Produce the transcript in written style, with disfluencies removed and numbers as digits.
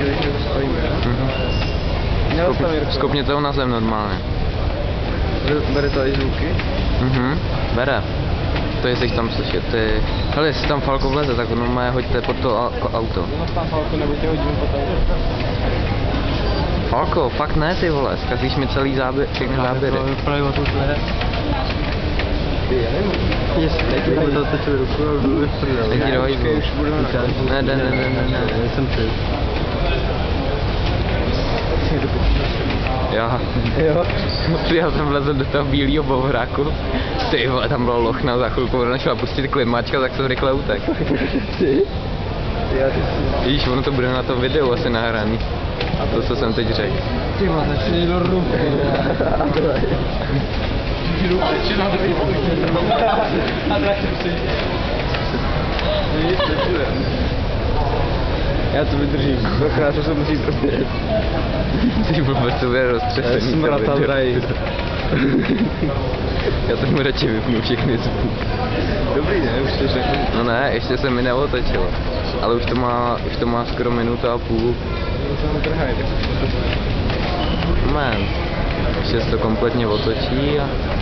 když stojíme. Skopněte ho na zem normálně. Bere to i zvuky? Bere. To jestli tam slyšet, ty... Hele, jestli tam Falko vleze, tak normálně hoďte pod to auto. No tam Falko, nebo tě hodíme pod auto. Falko, fakt ne ty vole, zkazíš mi celý záběr, všechny záběry. To vypadají o tu tlé. Jestli teď to točil ruku a budu vyprdal. Teď do hajzlu. Ne. Jsem ty. Já jsem vlezl do toho bílého bouhráku. Ty vole, tam bylo lochna, za chvilku ona šla pustit klimáčka, tak jsem rychle utek. Víš, ono to bude na tom videu asi nahraný. To, co jsem teď řekl. Ty má, tak si jde do ruky. Já to vydržím, dvakrát se musí trpět. Ty blbec, to bude roztřesený. Smrad tam dají. Já tomu radši vypnu všechny zvuky. Dobrý, ne? Už to řekl. No ne, ještě se mi neotočilo. Ale už to má skoro minutu a půl. Man, ještě se to kompletně otočí a...